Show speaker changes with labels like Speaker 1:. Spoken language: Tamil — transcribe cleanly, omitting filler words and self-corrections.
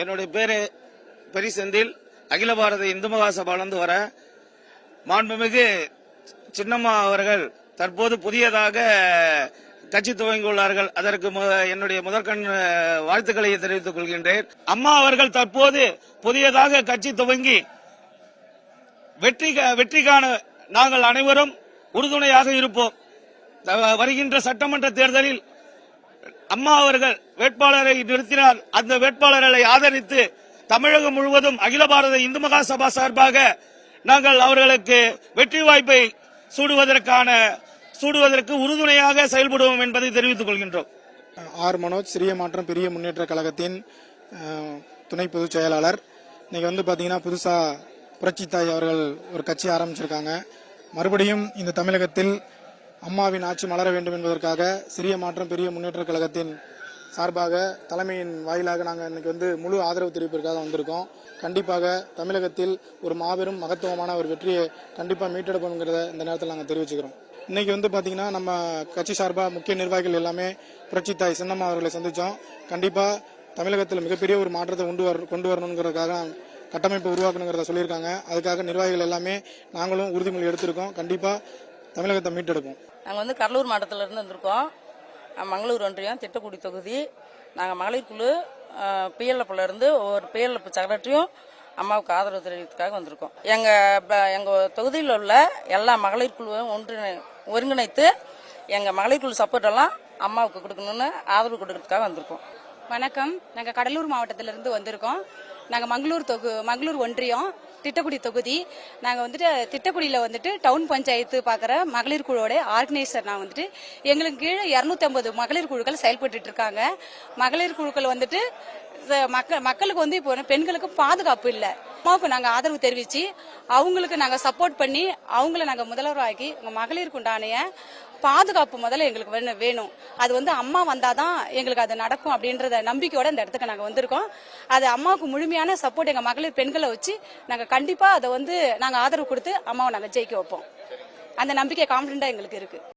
Speaker 1: என்னுடைய பேரு பெரிசெந்தில். அகில பாரத இந்து மகாசபா வளர்ந்து வர மாண்புமிகு சின்னம்மா அவர்கள் தற்போது புதியதாக கட்சி துவங்கியுள்ளார்கள். அதற்கு என்னுடைய முதற்கண் வாழ்த்துக்களை தெரிவித்துக் கொள்கின்றேன். அம்மா அவர்கள் தற்போது புதியதாக கட்சி துவங்கி வெற்றிக்கான நாங்கள் அனைவரும் உறுதுணையாக இருப்போம். வருகின்ற சட்டமன்ற தேர்தலில் அம்மா அவர்கள் வேட்பாளரை நிறுத்தினார். அந்த வேட்பாளர்களை ஆதரித்து தமிழகம் முழுவதும் அகில பாரத இந்து மகாசபா சார்பாக நாங்கள் அவர்களுக்கு வெற்றி வாய்ப்பை சூடுவதற்கு உறுதுணையாக செயல்படுவோம் என்பதை தெரிவித்துக் கொள்கின்றோம்.
Speaker 2: ஆர் மனோஜ், சிறிய மாற்றம் பெரிய முன்னேற்ற கழகத்தின் துணை பொதுச் செயலாளர். இன்னைக்கு பாத்தீங்கன்னா புதுசா புரட்சி தாய் அவர்கள் ஒரு கட்சி ஆரம்பிச்சிருக்காங்க. மறுபடியும் இந்த தமிழகத்தில் அம்மாவின் ஆட்சி மலர வேண்டும் என்பதற்காக சிறிய மாற்றம் பெரிய முன்னேற்ற கழகத்தின் சார்பாக தலைமையின் வாயிலாக நாங்கள் இன்னைக்கு முழு ஆதரவு தெரிவிப்பதற்காக வந்திருக்கோம். கண்டிப்பாக தமிழகத்தில் ஒரு மாபெரும் மகத்துவமான ஒரு வெற்றியை கண்டிப்பாக மீட்டெடுப்போங்கிறத இந்த நேரத்தில் நாங்கள் தெரிவிச்சுக்கிறோம். இன்னைக்கு பாத்தீங்கன்னா நம்ம கட்சி சார்பாக முக்கிய நிர்வாகிகள் எல்லாமே புரட்சி தாய் சின்னம்மா அவர்களை சந்திச்சோம். கண்டிப்பா தமிழகத்தில் மிகப்பெரிய ஒரு மாற்றத்தை கொண்டு வரணுங்கிறதுக்காக கட்டமைப்பை உருவாக்கணுங்கிறத சொல்லியிருக்காங்க. அதுக்காக நிர்வாகிகள் எல்லாமே நாங்களும் உறுதிமொழி எடுத்திருக்கோம். கண்டிப்பா தமிழகத்தை மீட்டெடுப்போம்.
Speaker 3: நாங்கள் கடலூர் மாவட்டத்திலிருந்து வந்திருக்கோம். மங்களூர் ஒன்றியம் திட்டக்குடி தொகுதி. நாங்கள் மகளிர் குழு பிஎல்எஃப்ல இருந்து ஒரு பிஎல்எஃப் செக்ரட்டரியும் அம்மாவுக்கு ஆதரவு தெரிவிக்கிறதுக்காக வந்திருக்கோம். எங்க தொகுதியில் உள்ள எல்லா மகளிர் குழுவையும் ஒருங்கிணைத்து எங்க மகளிர் குழு சப்போர்ட் எல்லாம் அம்மாவுக்கு கொடுக்கணும்னு ஆதரவு கொடுக்கறதுக்காக வந்திருக்கோம்.
Speaker 4: வணக்கம். நாங்கள் கடலூர் மாவட்டத்திலிருந்து வந்திருக்கோம். நாங்கள் மங்களூர் ஒன்றியம் திட்டக்குடி தொகுதி. நாங்கள் திட்டக்குடியில் டவுன் பஞ்சாயத்து பார்க்குற மகளிர் குழுவோட ஆர்கனைசர். நான் எங்களுக்கு கீழே 250 மகளிர் குழுக்கள் செயல்பட்டு இருக்காங்க. மகளிர் குழுக்கள் மக்களுக்கு இப்போ பெண்களுக்கு பாதுகாப்பு இல்லை. அம்மாவுக்கு நாங்கள் ஆதரவு தெரிவித்து அவங்களுக்கு நாங்கள் சப்போர்ட் பண்ணி அவங்கள நாங்கள் முதல்வராக்கி மகளிருக்கு உண்டான பாதுகாப்பு முதல்ல எங்களுக்கு வேணும். அது அம்மா வந்தாதான் எங்களுக்கு அது நடக்கும் அப்படின்றத நம்பிக்கையோட இந்த இடத்துக்கு நாங்கள் வந்திருக்கோம். அது அம்மாவுக்கு முழுமையான சப்போர்ட் எங்கள் மகளிர் பெண்களை வச்சு நாங்கள் கண்டிப்பாக அதை நாங்கள் ஆதரவு கொடுத்து அம்மாவை நாங்கள் ஜெயிக்க வைப்போம். அந்த நம்பிக்கை கான்ஃபிடண்டா எங்களுக்கு இருக்கு.